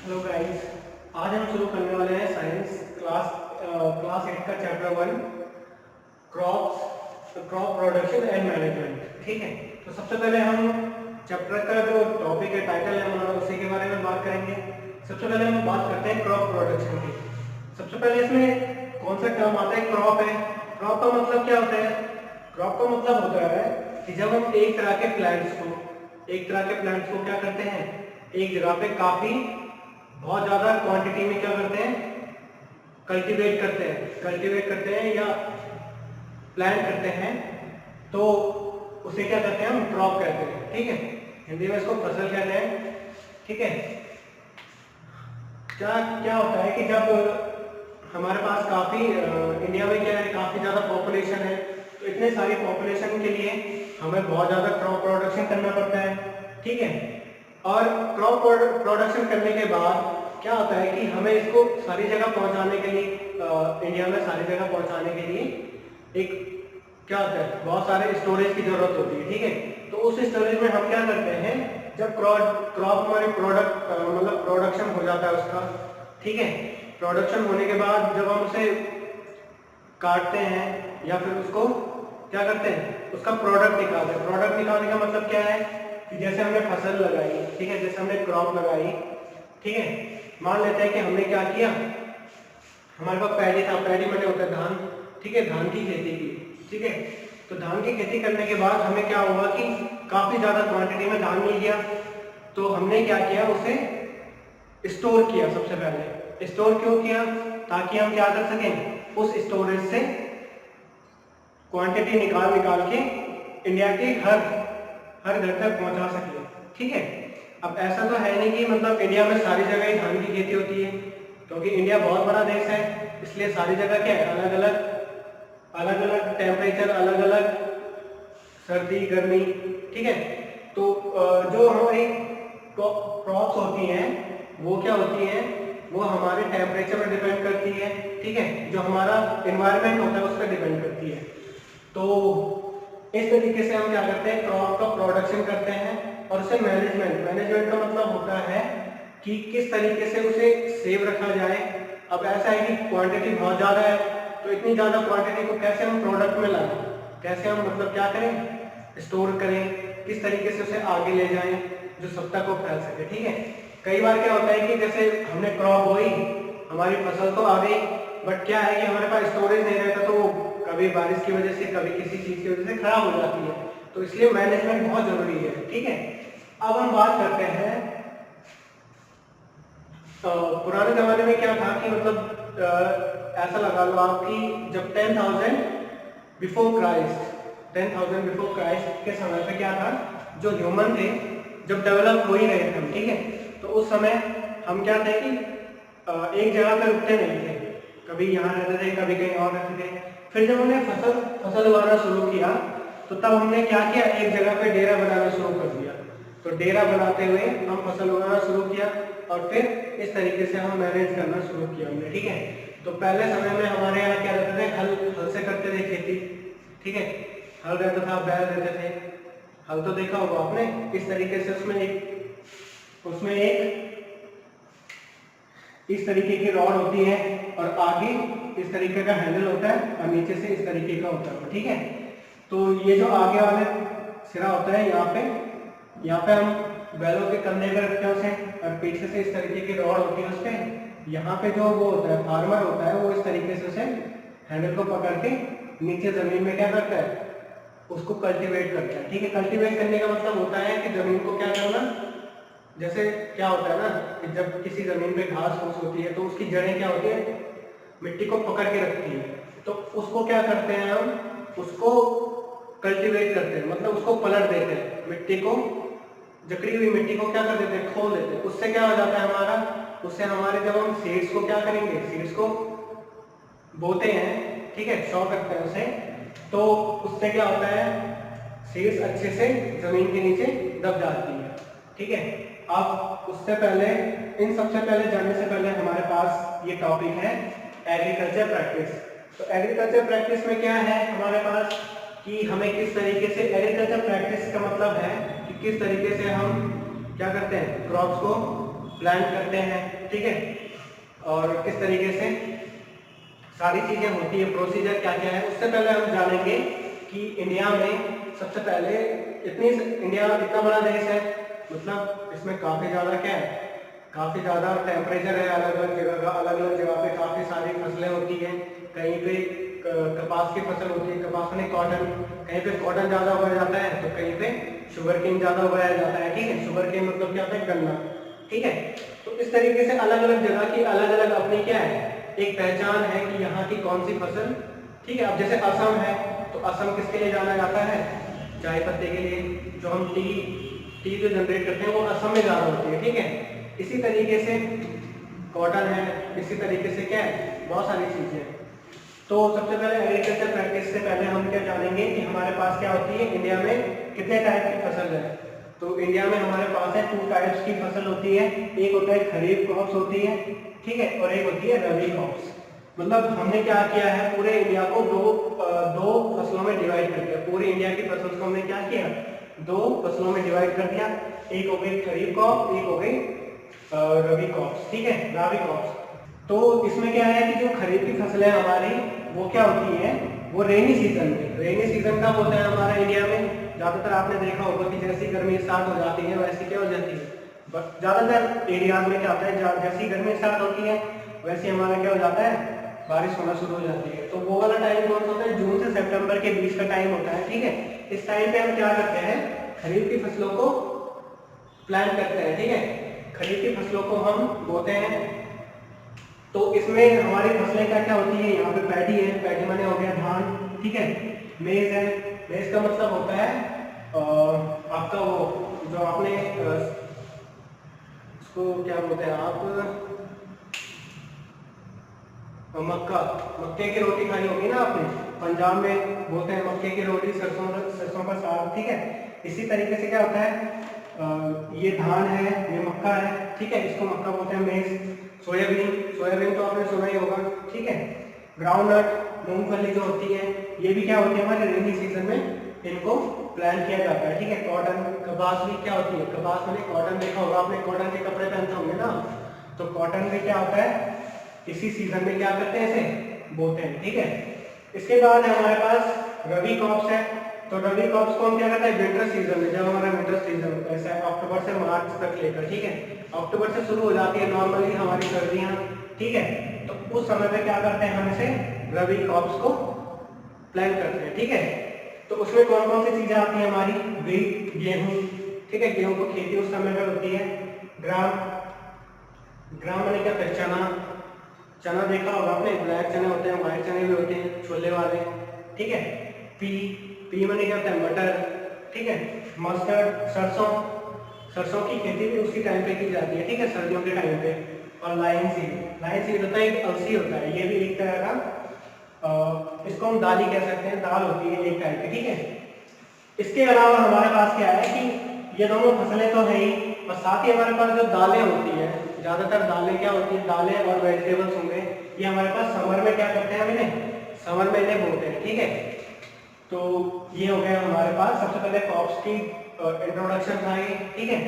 Hello guys, आज हम शुरू करने वाले हैं साइंस क्लास 8 का chapter 1 crop production and management. ठीक है, तो सबसे पहले हम चैप्टर का जो टॉपिक है, टाइटल है हमारा, उसी के बारे में बात करेंगे। सबसे पहले हम बात करते हैं क्रॉप प्रोडक्शन की। सबसे पहले इसमें कौन सा टर्म आता है? क्रॉप है। क्रॉप का मतलब क्या होता है? क्रॉप का मतलब होता है कि जब हम एक तरह के प्लांट्स को क्या करते हैं, एक जगह पे काफी बहुत ज्यादा क्वांटिटी में क्या करते हैं, कल्टीवेट करते हैं या प्लांट करते हैं, तो उसे क्या कहते हैं, हम क्रॉप कहते हैं। ठीक है, हिंदी में इसको फसल कहते हैं। ठीक है, क्या क्या होता है कि जब हमारे पास काफी इंडिया में क्या है, काफी ज्यादा पॉपुलेशन है, तो इतने सारी पॉपुलेशन के लिए हमें बहुत ज्यादा क्रॉप प्रोडक्शन करना पड़ता है। ठीक है, और क्रॉप प्रोडक्शन करने के बाद क्या होता है कि हमें इसको सारी जगह पहुंचाने के लिए, इंडिया में सारी जगह पहुंचाने के लिए एक क्या होता है, बहुत सारे स्टोरेज की जरूरत होती है। ठीक है, तो उस स्टोरेज में हम क्या करते हैं, जब क्रॉप हमारी मतलब प्रोडक्शन हो जाता है उसका, ठीक है, प्रोडक्शन होने के बाद जब हम उसे काटते हैं या फिर उसको क्या करते हैं, उसका प्रोडक्ट निकालते हैं। प्रोडक्ट निकालने का मतलब क्या है कि जैसे हमने फसल लगाई, ठीक है, जैसे हमने क्रॉप लगाई, ठीक है, मान लेते हैं कि हमने क्या किया, हमारे पास पैडी था, पैडी मैंने होता है धान, ठीक है, धान की खेती की। ठीक है, तो धान की खेती करने के बाद हमें क्या हुआ कि काफी ज्यादा क्वांटिटी में धान मिल गया, तो हमने क्या किया, उसे स्टोर किया। सबसे पहले स्टोर क्यों किया? ताकि हम क्या कर सकें, उस स्टोरेज से क्वांटिटी निकाल निकाल के इंडिया के हर घर तक पहुंचा सके। ठीक है, अब ऐसा तो है नहीं कि मतलब इंडिया में सारी जगह ही धान की खेती होती है, क्योंकि इंडिया बहुत बड़ा देश है, इसलिए सारी जगह क्या है, अलग अलग टेम्परेचर, अलग अलग सर्दी गर्मी। ठीक है, तो जो हमारी क्रॉप्स होती हैं वो क्या होती हैं, वो हमारे टेम्परेचर पर डिपेंड करती है। ठीक है, जो हमारा एनवायरनमेंट होता है उस पर डिपेंड करती है। तो इस तरीके से हम क्या करते हैं, क्रॉप का प्रोडक्शन करते हैं। और उसे मैनेजमेंट का मतलब होता है कि किस तरीके से उसे सेव रखा जाए। अब ऐसा है कि क्वांटिटी बहुत ज़्यादा है, तो इतनी ज़्यादा क्वांटिटी को कैसे हम प्रोडक्ट में लाएं, कैसे हम मतलब क्या करें, स्टोर करें, किस तरीके से उसे आगे ले जाएं जो सब तक को फैल सके। ठीक है, कई बार क्या होता है कि जैसे हमने क्रॉप बोई, हमारी फसल तो आ गई, बट क्या है कि हमारे पास स्टोरेज नहीं रहता, तो कभी बारिश की वजह से, कभी किसी चीज की वजह से खराब हो जाती है। तो इसलिए मैनेजमेंट बहुत जरूरी है। ठीक है, अब हम बात करते हैं, पुराने जमाने में क्या था कि मतलब ऐसा लगा लो आप कि जब 10,000 बिफोर क्राइस्ट के समय पे क्या था, जो ह्यूमन थे, जब डेवलप हो ही रहे थे हम, ठीक है, तो उस समय हम क्या थे कि एक जगह पे रुकते नहीं थे, कभी यहाँ रहते थे, कभी कहीं और रहते थे। फिर जब हमने फसल उगाना शुरू किया, तो तब हमने क्या किया, एक जगह पे डेरा बनाना शुरू कर दिया। तो डेरा बनाते हुए हम फसल उगाना शुरू किया, और फिर इस तरीके से हम मैनेज करना शुरू किया हमने। ठीक है, तो पहले समय में हमारे यहाँ क्या रहते थे, हल से करते थे खेती। ठीक है, हल रहता था, बैल रहते थे। हल तो देखा होगा आपने, इस तरीके से उसमें एक इस तरीके की रॉड होती है, और आगे इस तरीके का हैंडल होता है, और नीचे से इस तरीके का होता है। ठीक है, तो ये जो आगे वाले सिरा होता है, यहाँ पे हम बैलों के कंधे पे रखते हैं उसे, और पीछे से इस तरीके की रॉड होती है उस पे। यहाँ पे जो वो होता है, फार्मर होता है, वो इस तरीके से उसे हैंडल को पकड़ के नीचे जमीन में क्या करता है, उसको कल्टीवेट करता है। ठीक है, कल्टीवेट करने का मतलब होता है कि जमीन को क्या करना, जैसे क्या होता है ना कि जब किसी जमीन पे घास फूस होती है, तो उसकी जड़ें क्या होती है, मिट्टी को पकड़ के रखती है। तो उसको क्या करते हैं हम, उसको कल्टीवेट करते हैं, मतलब उसको पलट देते हैं, मिट्टी को, जकड़ी हुई मिट्टी को क्या कर देते हैं, खोल देते हैं। उससे क्या हो जाता है हमारा, उससे हमारे जब हम सीड्स को क्या करेंगे, सीड्स को बोते हैं, ठीक है, शॉ करते हैं उसे, तो उससे क्या होता है, सीड्स अच्छे से जमीन के नीचे दब जाती है। ठीक है, अब उससे पहले, इन सबसे पहले जानने से पहले हमारे पास ये टॉपिक है एग्रीकल्चर प्रैक्टिस। तो एग्रीकल्चर प्रैक्टिस में क्या है हमारे पास कि हमें किस तरीके से, एग्रीकल्चर प्रैक्टिस का मतलब है कि किस तरीके से हम क्या करते हैं, क्रॉप्स को प्लांट करते हैं, ठीक है। और किस तरीके से सारी चीजें होती है, प्रोसीजर क्या क्या है। उससे पहले हम जानेंगे कि इंडिया में सबसे पहले इंडिया इतना बड़ा देश है, मतलब इसमें काफी ज्यादा क्या है, काफी ज्यादा टेम्परेचर है, अलग अलग जगह का, अलग अलग जगह पे काफी सारी फसलें होती हैं। कहीं पे कपास की फसल होती है, कपास में कॉटन, कहीं पे कॉटन ज्यादा उगाया जाता है तो कहीं पे शुगर केन ज्यादा उगाया जाता है, ठीक है। शुगर केन मतलब क्या होता है, गन्ना, ठीक है। तो इस तरीके से अलग अलग जगह की अलग अलग अपनी क्या है, एक पहचान है कि यहाँ की कौन सी फसल, ठीक है। अब जैसे असम है तो असम किसके लिए जाना जाता है, चाय पत्ते के लिए, जो हम टी जो जनरेट करते हैं वो असम में ज़्यादा होती है, ठीक है। इसी तरीके से कॉटन है, इसी तरीके से क्या है, बहुत सारी चीज़ें हैं। तो सबसे पहले एग्रीकल्चर प्रैक्टिस से पहले हम क्या जानेंगे कि हमारे पास क्या होती है, इंडिया में कितने टाइप की फसल है। तो इंडिया में हमारे पास है 2 टाइप्स की फसल होती है, एक होता है खरीफ क्रॉप्स होती है, ठीक है, और एक होती है रबी क्रॉप्स। मतलब हमने क्या किया है, पूरे इंडिया को दो फसलों में डिवाइड कर दिया। पूरे इंडिया की फसल को हमने क्या किया, 2 फसलों में डिवाइड कर दिया। एक हो गई खरीफ क्रॉप, एक हो गई रबी क्रॉप्स, ठीक है, रबी क्रॉप्स। तो इसमें क्या है कि जो खरीफ की फसलें हमारी वो क्या होती है, वो रेनी सीजन में, रेनी सीजन कब होता है हमारा इंडिया में, ज्यादातर आपने देखा होगा कि जैसी गर्मी स्टार्ट हो जाती है वैसी क्या हो जाती है, बट ज्यादातर एरियाज में क्या होता है, जैसी गर्मी स्टार्ट होती है वैसे हमारा क्या हो जाता है, बारिश होना शुरू हो जाती है। तो वो वाला टाइम कौन सा होता है, जून से सितंबर के बीच का टाइम होता है, ठीक है। इस टाइम पे हम क्या करते हैं, खरीफ की फसलों को प्लांट करते हैं, ठीक है। खरीफ की फसलों को हम बोते हैं। तो इसमें हमारी फसलें क्या क्या होती है, यहाँ पे पैडी है, पैडी माने हो गया धान, ठीक है। मेज है, मेज का मतलब होता है आपका वो जो आपने इसको क्या बोलते हैं आप, मक्का, मक्के की रोटी खाई होगी ना आपने, पंजाब में बोलते हैं मक्के की रोटी, सरसों का साग, ठीक है। इसी तरीके से क्या होता है, ये धान है, ये मक्का है, ठीक है, इसको मक्का बोलते हैं। मेज, सोयाबीन तो आपने सुना ही होगा, ठीक है। ग्राउंडनट, मूंगफली जो होती है, ये भी क्या होती है हमारे रेनी सीजन में इनको प्लान किया जाता है, ठीक है। कॉटन, कपास भी क्या होती है, कपास मैंने कॉटन देखा होगा आपने, कॉटन के कपड़े पहनते होंगे ना, तो कॉटन भी क्या होता है, इसी सीजन में क्या करते हैं, इसे बोते हैं, ठीक है। इसके बाद हमारे पास रबी क्रॉप्स है। तो रबी क्रॉप्स को हम क्या करते हैं, विंटर सीजन में, जब हमारा विंटर सीजन होता है, ऐसा अक्टूबर से मार्च तक लेकर, ठीक है। अक्टूबर से शुरू हो जाती है नॉर्मली हमारी सर्दियां, ठीक है। तो उस समय पे क्या करते हैं, हम इसे रबी क्रॉप्स को प्लान करते हैं, ठीक है। तो उसमें कौन कौन सी चीजें आती है हमारी, व्हीट, गेहूं, ठीक है, गेहूं को खेती उस समय पे होती है। ग्राम मैंने क्या होता है, चना देखा होगा आपने, ब्लैक चने होते हैं, व्हाइट चने भी होते हैं, छोले वाले, ठीक है। पी मैंने क्या होता है, मटर, ठीक है। मस्टर्ड, सरसों की खेती भी उसी टाइम पे की जाती है, ठीक है, सर्दियों के टाइम पे। और लाइन सीड होता है, एक अलसी होता है, ये भी एक तरह का इसको हम दाल ही कह सकते हैं, दाल होती है एक टाइप की, ठीक है। इसके अलावा हमारे पास क्या है कि ये दोनों फसलें तो है ही, और साथ ही हमारे पास जो दालें होती है, ज्यादातर दालें क्या होती है, दालें और वेजिटेबल्स होंगे, ये हमारे पास समर में क्या करते हैं, हम इन्हें समर में इन्हें बोते हैं, ठीक है। तो ये हो गया हमारे पास सबसे पहले क्रॉप्स की इंट्रोडक्शन था ये, ठीक है।